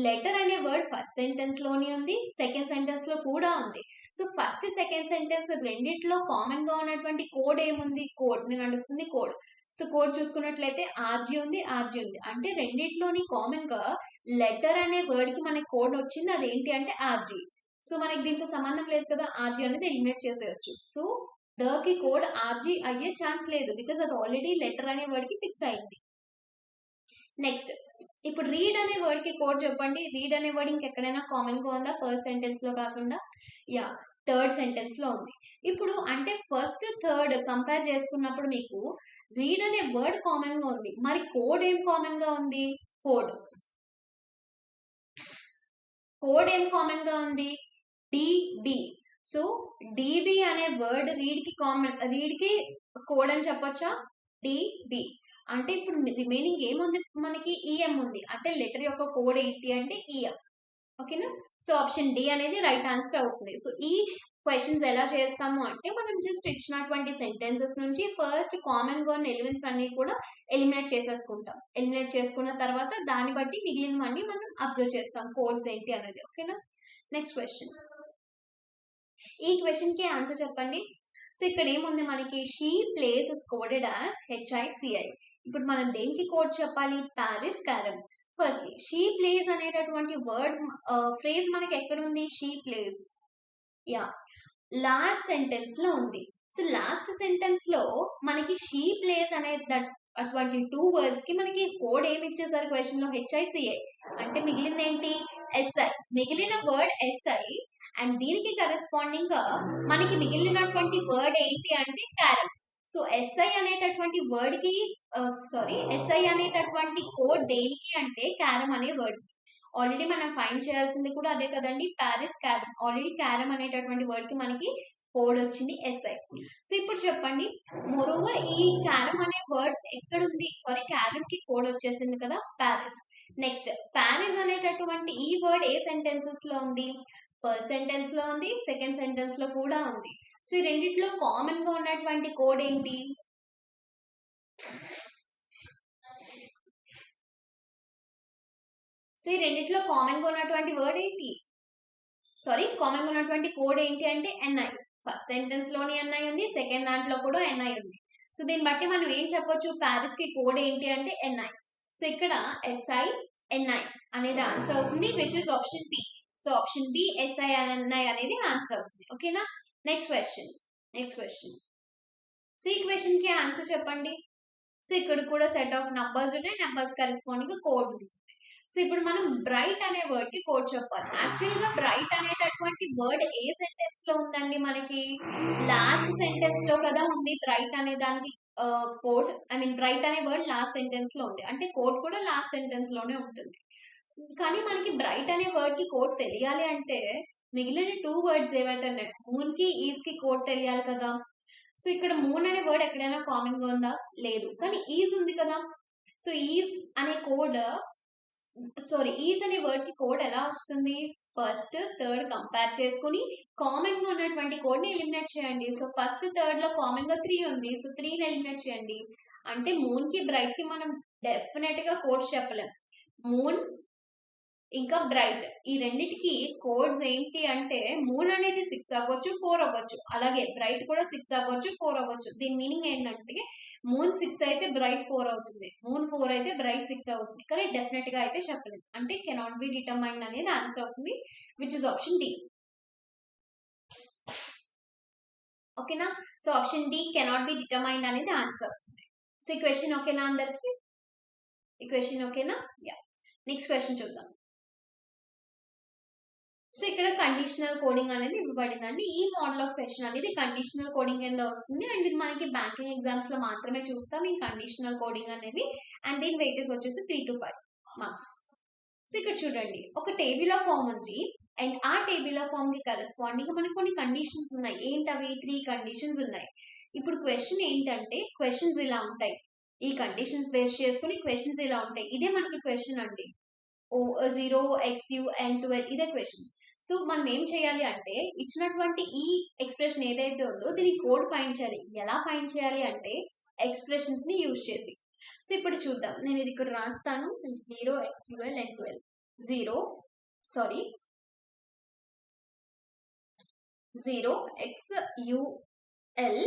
లెటర్ అనే వర్డ్ ఫస్ట్ సెంటెన్స్ లోనే ఉంది, సెకండ్ సెంటెన్స్ లో కూడా ఉంది. సో ఫస్ట్ సెకండ్ సెంటెన్స్ రెండిట్లో కామన్ గా ఉన్నటువంటి కోడ్ ఏముంది, కోడ్ నేను అడుగుతుంది కోడ్. సో కోడ్ చూసుకున్నట్లయితే ఆర్జీ ఉంది అంటే రెండిట్లోని కామన్ గా లెటర్ అనే వర్డ్ కి మనకి కోడ్ వచ్చింది, అదేంటి అంటే ఆర్జీ. సో మనకి దీంతో సంబంధం లేదు కదా, ఆర్జీ అనేది ఎలిమినేట్ చేసేయచ్చు. సో ద కి కోడ్ ఆర్జీ అయ్యే ఛాన్స్ లేదు, బికాస్ అది ఆల్రెడీ లెటర్ అనే వర్డ్ కి ఫిక్స్ అయింది. నెక్స్ట్, ఇప్పుడు రీడ్ అనే వర్డ్ కి కోడ్ చెప్పండి. రీడ్ అనే వర్డ్ ఇంకెక్కడైనా కామన్ గా ఉందా ఫస్ట్ సెంటెన్స్ లో కాకుండా? యా, థర్డ్ సెంటెన్స్ లో ఉంది. ఇప్పుడు అంటే ఫస్ట్ థర్డ్ కంపేర్ చేసుకున్నప్పుడు మీకు రీడ్ అనే వర్డ్ కామన్ గా ఉంది, మరి కోడ్ ఏం కామన్ గా ఉంది, కోడ్ ఏం కామన్ గా ఉంది, డిబి. సో డిబి అనే వర్డ్ రీడ్ కి కోడ్ అని చెప్పొచ్చా, డిబి. అంటే ఇప్పుడు రిమైనింగ్ ఏముంది మనకి, ఈఎం ఉంది. అంటే లెటర్ యొక్క కోడ్ ఏంటి అంటే ఈఎం, ఓకేనా. సో ఆప్షన్ డి అనేది రైట్ ఆన్సర్ అవుతుంది. సో ఈ క్వశ్చన్స్ ఎలా చేస్తాము అంటే, మనం జస్ట్ ఇచ్చినటువంటి సెంటెన్సెస్ నుంచి ఫస్ట్ కామన్ గా ఉన్న ఎలిమెంట్స్ అన్ని కూడా ఎలిమినేట్ చేసేసుకుంటాం. ఎలిమినేట్ చేసుకున్న తర్వాత దాన్ని బట్టి మిగిలినవన్నీ మనం అబ్జర్వ్ చేస్తాం కోడ్స్ ఏంటి అనేది, ఓకేనా. నెక్స్ట్ క్వశ్చన్, ఈ క్వశ్చన్ కి ఆన్సర్ చెప్పండి. సో ఇక్కడ ఏముంది మనకి, she place is coded as HICI. ఇప్పుడు మనం దేనికి కోడ్ చెప్పాలి, Paris carrom. Firstly she place అనేటటువంటి వర్డ్ ఫ్రేజ్ మనకి ఎక్కడ ఉంది, she place, yeah last sentence లో ఉంది. సో లాస్ట్ సెంటెన్స్ లో మనకి షీ ప్లేస్ అనే అటువంటి 2 వర్డ్స్ కి మనకి కోడ్ ఏమి ఇచ్చేసారు క్వశ్చన్ లో, HICI. అంటే మిగిలింది ఏంటి, SI. మిగిలిన వర్డ్ SI అండ్ దీనికి కరెస్పాండింగ్ గా మనకి మిగిలినటువంటి వర్డ్ ఏంటి అంటే క్యారమ్. సో SI అనేటటువంటి వర్డ్ కి SI అనేటటువంటి కోడ్ దేనికి అంటే క్యారమ్ అనే వర్డ్ కి. ఆల్రెడీ మనం ఫైండ్ చేయాల్సింది కూడా అదే కదండి, పారిస్ క్యారమ్. ఆల్రెడీ క్యారమ్ అనేటటువంటి వర్డ్ కి మనకి కోడ్ వచ్చింది SI. సో ఇప్పుడు చెప్పండి, మోరోవర్ ఈ క్యారమ్ అనే వర్డ్ ఎక్కడుంది, క్యారమ్ కి కోడ్ వచ్చేసింది కదా, పారిస్. నెక్స్ట్, పారిస్ అనేటటువంటి ఈ వర్డ్ ఏ సెంటెన్సెస్ లో ఉంది, ఫస్ట్ సెంటెన్స్ లో ఉంది, సెకండ్ సెంటెన్స్ లో కూడా ఉంది. సో ఈ రెండిట్లో కామన్ గా ఉన్నటువంటి కోడ్ ఏంటి, సో ఈ రెండిట్లో కామన్ గా ఉన్నటువంటి వర్డ్ ఏంటి, సారీ కామన్ గా ఉన్నటువంటి కోడ్ ఏంటి అంటే ఎన్ఐ. ఫస్ట్ సెంటెన్స్ లోని ఎన్ఐ ఉంది, సెకండ్ దాంట్లో కూడా ఎన్ఐ ఉంది. సో దీన్ని బట్టి మనం ఏం చెప్పొచ్చు, ప్యారిస్ కి కోడ్ ఏంటి అంటే ఎన్ఐ. సో ఇక్కడ ఎస్ఐ ఎన్ఐ అనేది ఆన్సర్ అవుతుంది, which is option B. So option B SI NI అనేది ఆన్సర్ అవుతుంది. ఓకేనా. Next question. సో ఈ క్వశ్చన్ కి ఆన్సర్ చెప్పండి. సో ఇక్కడ కూడా సెట్ ఆఫ్ నంబర్స్ ఉంటాయి, నంబర్స్ కరెస్పాండింగ్ కోడ్ ఉంటుంది. సో ఇప్పుడు మనం బ్రైట్ అనే వర్డ్ కి కోడ్ చెప్పాలి. యాక్చువల్ గా బ్రైట్ అనేటటువంటి వర్డ్ ఏ సెంటెన్స్ లో ఉందండి మనకి, లాస్ట్ సెంటెన్స్ లో కదా ఉంది బ్రైట్ అనే దానికి కోడ్. ఐ మీన్ బ్రైట్ అనే వర్డ్ లాస్ట్ సెంటెన్స్ లో ఉంది, అంటే కోడ్ కూడా లాస్ట్ సెంటెన్స్ లోనే ఉంటుంది. కానీ మనకి బ్రైట్ అనే వర్డ్ కి కోడ్ తెలియాలి అంటే మిగిలిన 2 వర్డ్స్ ఏవైతే ఉన్నాయి, మూన్ కి ఈజ్ కి కోడ్ తెలియాలి కదా. సో ఇక్కడ మూన్ అనే వర్డ్ ఎక్కడైనా కామన్ గా ఉందా, లేదు, కానీ ఈజ్ ఉంది కదా. సో ఈజ్ అనే కోడ్, సారీ ఈజ్ అనే వర్డ్ కి కోడ్ ఎలా వస్తుంది, ఫస్ట్ థర్డ్ కంపేర్ చేసుకుని కామన్ గా ఉన్నటువంటి కోడ్ ని ఎలిమినేట్ చేయండి. సో ఫస్ట్ థర్డ్ లో కామన్ గా 3 ఉంది, సో 3 ని ఎలిమినేట్ చేయండి. అంటే మూన్ కి బ్రైట్ కి మనం డెఫినెట్ గా కోడ్స్ చెప్పలేం. మూన్ ఇంకా బ్రైట్ ఈ రెండిటికి కోడ్స్ ఏంటి అంటే, మూన్ అనేది 6 అవ్వచ్చు 4 అవ్వచ్చు, అలాగే బ్రైట్ కూడా 6 అవ్వచ్చు 4 అవ్వచ్చు. దీని మీనింగ్ ఏంటంటే మూన్ 6 అయితే బ్రైట్ 4 అవుతుంది, మూన్ 4 అయితే బ్రైట్ 6 అవుతుంది. కానీ డెఫినెట్ గా అయితే చెప్పలేదు, అంటే కెనాట్ బి డిటర్మైన్డ్ అనేది ఆన్సర్ అవుతుంది, విచ్ ఇస్ ఆప్షన్ డి. ఓకేనా. So option D cannot be determined అనేది ఆన్సర్ అవుతుంది. సో ఈ క్వశ్చన్ ఓకేనా అందరికి, ఈ క్వశ్చన్ ఓకేనా. యా. నెక్స్ట్ క్వశ్చన్ చూద్దాం. సో ఇక్కడ కండిషనల్ కోడింగ్ అనేది ఇవ్వబడిందండి. ఈ మోడల్ ఆఫ్ క్వశ్చన్ అనేది కండిషనల్ కోడింగ్ కింద వస్తుంది, అండ్ ఇది మనకి బ్యాంకింగ్ ఎగ్జామ్స్ లో మాత్రమే చూస్తాం ఈ కండిషనల్ కోడింగ్ అనేది. అండ్ దీని వెయిటేజ్ వచ్చేసి 3 to 5 మార్క్స్. సో ఇక్కడ చూడండి, ఒక టేబుల్ ఆఫ్ ఫామ్ ఉంది, అండ్ ఆ టేబుల్ ఆఫ్ ఫామ్ కి కరెస్పాండింగ్ మనకి కొన్ని కండిషన్స్ ఉన్నాయి. ఏంటవి, 3 కండిషన్స్ ఉన్నాయి. ఇప్పుడు క్వశ్చన్ ఏంటంటే, క్వశ్చన్స్ ఇలా ఉంటాయి, ఈ కండిషన్స్ బేస్ చేసుకుని క్వశ్చన్స్ ఇలా ఉంటాయి. ఇదే మనకి క్వశ్చన్ అండి. 0 XU and 12 ఇదే క్వశ్చన్. సో మనం ఏం చేయాలి అంటే, ఇచ్చినటువంటి ఈ ఎక్స్ప్రెషన్ ఏదైతే ఉందో దీని కోడ్ ఫైండ్ చేయాలి. ఎలా ఫైండ్ చేయాలి అంటే ఎక్స్ప్రెషన్స్ ని యూజ్ చేసి. సో ఇప్పుడు చూద్దాం, నేను ఇది ఇక్కడ రాస్తాను, 0 XUL and 12. 0 XUL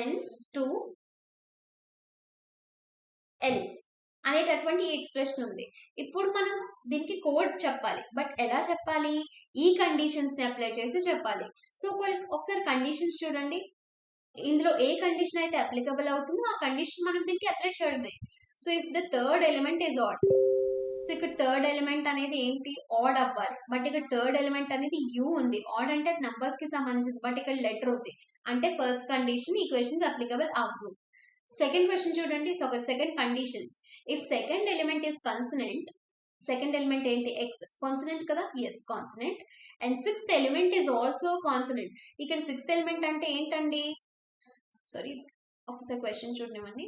and 2L అనేటటువంటి ఎక్స్ప్రెషన్ ఉంది. ఇప్పుడు మనం దీనికి కోడ్ చెప్పాలి, బట్ ఎలా చెప్పాలి, ఈ కండిషన్స్ ని అప్లై చేసి చెప్పాలి. సో ఒకసారి కండిషన్స్ చూడండి, ఇందులో ఏ కండిషన్ అయితే అప్లికబుల్ అవుతుందో ఆ కండిషన్ మనం దీనికి అప్లై చేయడమే. So if the third element is odd, so ఇక్కడ థర్డ్ ఎలిమెంట్ అనేది ఏంటి, ఆడ్ అవ్వాలి, బట్ ఇక్కడ థర్డ్ ఎలిమెంట్ అనేది యూ ఉంది. ఆడ్ అంటే నంబర్స్ కి సంబంధించింది, బట్ ఇక్కడ లెటర్ ఉంది, అంటే ఫస్ట్ కండిషన్ ఈ క్వశ్చన్ అప్లికబుల్ అవ్వదు. సెకండ్ క్వశ్చన్ చూడండి, so second condition, if second element is consonant, second element ఏంటి, ఎక్స్, కాన్సనెంట్ కదా, S consonant, and sixth element is also consonant. ఇక్కడ సిక్స్త్ ఎలిమెంట్ అంటే ఏంటండి, సారీ ఒకసారి క్వశ్చన్ చూడనివ్వండి.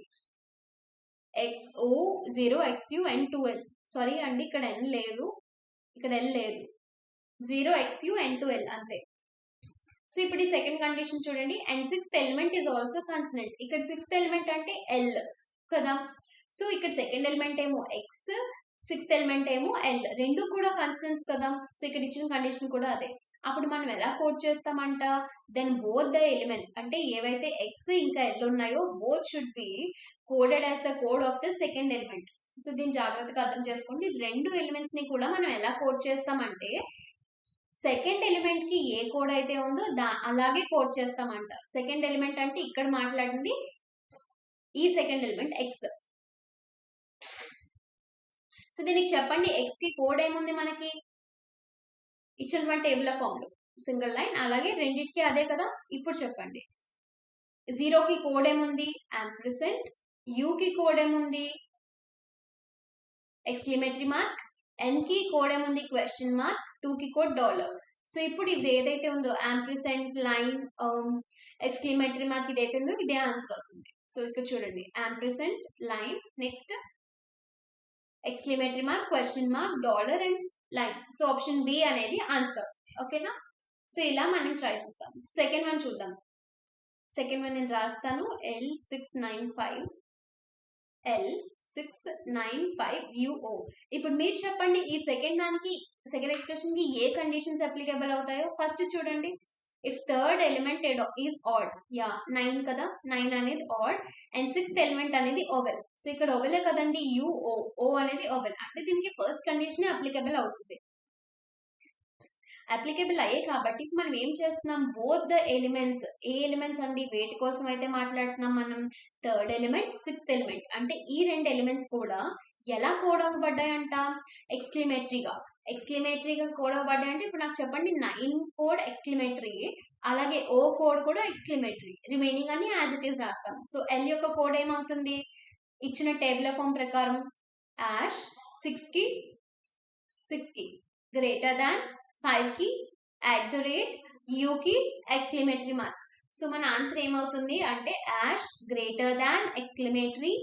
XO 0 XU and 2L, sorry అండి ఇక్కడ N లేదు, ఇక్కడ L లేదు, 0 XU and 2L అంతే. సో ఇప్పుడు ఈ సెకండ్ కండిషన్ చూడండి, and sixth element is also consonant. ఇక్కడ సిక్స్త్ ఎలిమెంట్ అంటే ఎల్ కదా. సో ఇక్కడ సెకండ్ ఎలిమెంట్ ఏమో ఎక్స్, సిక్స్త్ ఎలిమెంట్ ఏమో ఎల్, రెండు కూడా కాన్స్టెంట్స్ కదా. సో ఇక్కడ ఇచ్చిన కండిషన్ కూడా అదే. అప్పుడు మనం ఎలా కోడ్ చేస్తామంట, దెన్ బోత్ ద ఎలిమెంట్స్, అంటే ఏవైతే ఎక్స్ ఇంకా ఎల్ ఉన్నాయో both should be coded as the code of the second element. So దీన్ని జాగ్రత్తగా అర్థం చేసుకోండి. రెండు ఎలిమెంట్స్ ని కూడా మనం ఎలా కోడ్ చేస్తామంటే, సెకండ్ ఎలిమెంట్ కి ఏ కోడ్ అయితే ఉందో అలాగే కోడ్ చేస్తామంట. సెకండ్ ఎలిమెంట్ అంటే ఇక్కడ మాట్లాడింది ఈ సెకండ్ ఎలిమెంట్ ఎక్స్. సో దీనికి చెప్పండి, ఎక్స్ కి కోడ్ ఏముంది మనకి ఇచ్చినటువంటి టేబుల్ ఆఫ్ ఫామ్ లో, సింగిల్ లైన్, అలాగే రెండింటికి అదే కదా. ఇప్పుడు చెప్పండి, 0 కి కోడ్ ఏముంది, యాంపర్సెంట్, యూ కి కోడ్ ఏముంది, ఎక్స్క్లమేటరీ మార్క్, ఎన్ కి కోడ్ ఏముంది, క్వశ్చన్ మార్క్, 2 కి కోడ్ డాలర్. సో ఇప్పుడు ఇది ఏదైతే ఉందో యాంపర్సెంట్, లైన్, ఎక్స్క్లమేటరీ మార్క్ ఇదైతే ఉందో ఇదే ఆన్సర్ అవుతుంది. సో ఇక్కడ చూడండి, ampersand, line, next exclamatory mark, question mark, dollar and line. So option B అనేది ఆన్సర్ అవుతుంది. ఓకేనా. సో ఇలా మనం ట్రై చేస్తాం. సెకండ్ వన్ చూద్దాం. సెకండ్ వన్ నేను రాస్తాను, L695 L695UO. ఇప్పుడు మీరు చెప్పండి ఈ సెకండ్ ఎక్స్ప్రెషన్ కి ఏ కండిషన్స్ అప్లికబుల్ అవుతాయో. ఫస్ట్ చూడండి, if third element is odd, 9 కదా, 9 అనేది ఆడ్ అండ్ సిక్స్త్ ఎలిమెంట్ అనేది ఓవెల్. సో ఇక్కడ ఓవెలే కదండి, యుఓ, ఓ అనేది ఓవెల్, అంటే దీనికి ఫస్ట్ కండిషన్ అప్లికబుల్ అవుతుంది. అప్లికబుల్ అయ్యే కాబట్టి మనం ఏం చేస్తున్నాం, బోత్ ద ఎలిమెంట్స్, ఏ ఎలిమెంట్స్ అండి, వేటి కోసం అయితే మాట్లాడుతున్నాం మనం, థర్డ్ ఎలిమెంట్, సిక్స్త్ ఎలిమెంట్, అంటే ఈ రెండు ఎలిమెంట్స్ కూడా ఎలా కోడ్ అవ్వబడ్డాయంట, ఎక్స్క్లమేటరీగా కోడ్ అవ్వబడ్డాయి. అంటే ఇప్పుడు నాకు చెప్పండి, 9 కోడ్ ఎక్స్క్లమేటరీ, అలాగే ఓ కోడ్ కూడా ఎక్స్క్లమేటరీ, రిమైనింగ్ అని యాజ్ ఇట్ ఈస్ రాస్తాం. సో ఎల్ యొక్క కోడ్ ఏమవుతుంది, ఇచ్చిన టేబుల్ ఆఫ్ ఫామ్ ప్రకారం యాష్ 6 కి గ్రేటర్ దాన్ 5 కి @u కి ఎక్స్క్లమేటరీ మార్క్. సో మన ఆన్సర్ ఏమవుతుంది అంటే hash greater than exclamatory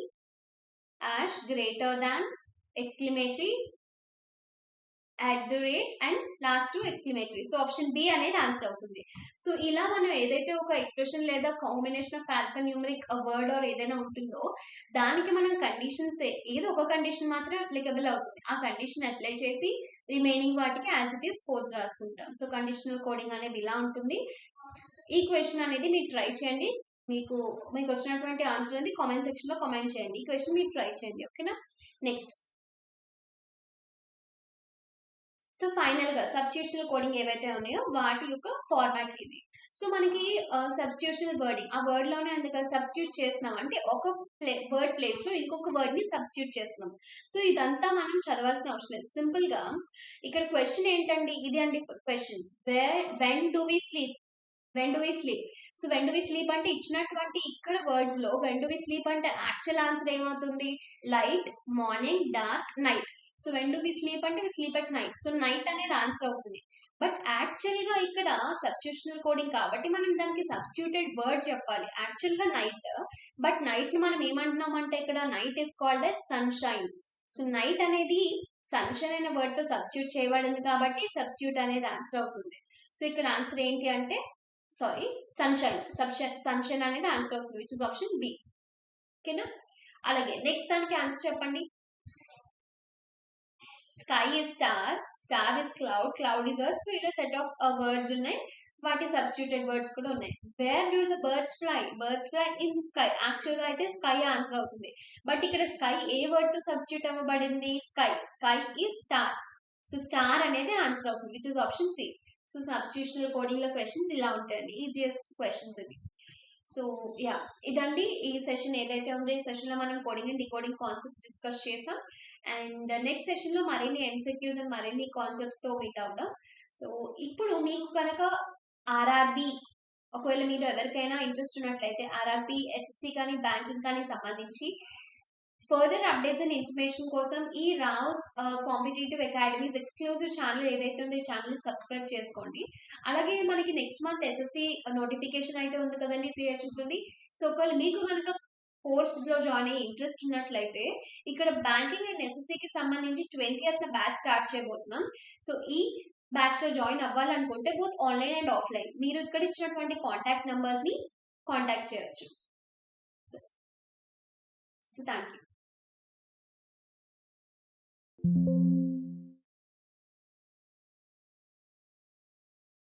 and last two exclamatory. So option B అనేది ఆన్సర్ అవుతుంది. సో ఇలా మనం ఏదైతే ఒక ఎక్స్ప్రెషన్ లేదా combination of alphanumeric word or ఏదైనా ఉంటుందో దానికి మనం కండిషన్స్ ఏదో ఒక కండిషన్ మాత్రమే అప్లికబుల్ అవుతుంది. ఆ కండిషన్ అప్లై చేసి రిమైనింగ్ వాటికి యాజ్ ఇట్ ఈస్ కోడ్స్ రాసుకుంటాం. సో కండిషనల్ కోడింగ్ అనేది ఇలా ఉంటుంది. ఈ క్వశ్చన్ అనేది మీరు ట్రై చేయండి. మీకు వచ్చినటువంటి ఆన్సర్ అనేది కామెంట్ సెక్షన్ లో కామెంట్ చేయండి. ఈ క్వశ్చన్ మీరు ట్రై చేయండి, ఓకేనా. నెక్స్ట్, సో ఫైనల్ గా సబ్స్టిట్యూషనల్ కోడింగ్ ఏవైతే ఉన్నాయో వాటి యొక్క ఫార్మాట్ ఇది. సో మనకి సబ్స్టిట్యూషనల్ వర్డింగ్, ఆ వర్డ్ లోనే అందుకే సబ్స్టిట్యూట్ చేస్తున్నాం అంటే ఒక వర్డ్ ప్లేస్ లో ఇంకొక వర్డ్ ని సబ్స్టిట్యూట్ చేస్తున్నాం. సో ఇదంతా మనం చదవాల్సిన అవసరం లేదు. సింపుల్ గా ఇక్కడ క్వశ్చన్ ఏంటండి, ఇది అండి question, when do we sleep. So when do we sleep అంటే ఇచ్చినటువంటి ఇక్కడ వర్డ్స్ లో వెన్ డు వి స్లీప్ అంటే యాక్చువల్ ఆన్సర్ ఏమవుతుంది, light, morning, dark, night. So when do we sleep అంటే we sleep at night. So night అనేది answer అవుతుంది. But actual గా ఇక్కడ సబ్స్టిట్యూషనల్ కోడింగ్ కాబట్టి మనం దానికి సబ్స్టిట్యూటెడ్ వర్డ్ చెప్పాలి. యాక్చువల్ గా నైట్, బట్ నైట్ ని మనం ఏమంటున్నాం అంటే ఇక్కడ night is called as sunshine. So night అనేది సన్షైన్ అనే వర్డ్ తో సబ్స్టిట్యూట్ చేయబడింది కాబట్టి సబ్స్టిట్యూట్ అనేది ఆన్సర్ అవుతుంది. సో ఇక్కడ ఆన్సర్ ఏంటి అంటే సన్షైన్ అనేది ఆన్సర్ అవుతుంది, విచ్ ఇస్ ఆప్షన్ బి, ఓకేనా. అలాగే నెక్స్ట్ దానికి ఆన్సర్ చెప్పండి. Sky is star is cloud is earth. So ఇలా సెట్ ఆఫ్ వర్డ్స్ ఉన్నాయి, వాటి సబ్స్టిట్యూటెడ్ వర్డ్స్ కూడా ఉన్నాయి. Where do the birds fly in sky. Actual గా అయితే స్కై ఆన్సర్ అవుతుంది, బట్ ఇక్కడ స్కై ఏ వర్డ్ తో సబ్స్టిట్యూట్ అవ్వబడింది, sky is star. So star అనేది ఆన్సర్ అవుతుంది, which is option C. So substitutional coding లో క్వశ్చన్స్ ఇలా ఉంటాయండి, ఈజియెస్ట్ క్వశ్చన్స్ ఇది. సో ఇదండి ఈ సెషన్ ఏదైతే ఉందో. ఈ సెషన్ లో మనం coding and decoding concepts discuss చేసాం. అండ్ నెక్స్ట్ సెషన్ లో మరిన్ని ఎంసీక్యూస్ అండ్ మరిన్ని కాన్సెప్ట్స్ తో మీట్ అవుదాం. సో ఇప్పుడు మీకు కనుక ఆర్ఆర్బి, ఒకవేళ మీరు ఎవరికైనా ఇంట్రెస్ట్ ఉన్నట్లయితే ఆర్ఆర్బి, ఎస్ఎస్సి కానీ బ్యాంకింగ్ కానీ సంబంధించి ఫర్దర్ అప్డేట్స్ అండ్ ఇన్ఫర్మేషన్ కోసం ఈ Rao's competitive academies exclusive channel ఏదైతే ఉందో ఈ ఛానల్ సబ్స్క్రైబ్ చేసుకోండి. అలాగే మనకి నెక్స్ట్ మంత్ ఎస్ఎస్సి నోటిఫికేషన్ అయితే ఉంది కదండి, సిహెచ్ఎస్ ఉంది. సో ఒకవేళ మీకు కనుక కోర్స్ లో జాయిన్ అయ్యే ఇంట్రెస్ట్ ఉన్నట్లయితే ఇక్కడ బ్యాంకింగ్ అండ్ ఎస్ఎస్సికి సంబంధించి 20th బ్యాచ్ స్టార్ట్ చేయబోతున్నాం. సో ఈ బ్యాచ్ లో జాయిన్ అవ్వాలనుకుంటే బోత్ ఆన్లైన్ అండ్ ఆఫ్లైన్ మీరు ఇక్కడ ఇచ్చినటువంటి కాంటాక్ట్ నంబర్స్ ని కాంటాక్ట్ చేయొచ్చు. So thank you.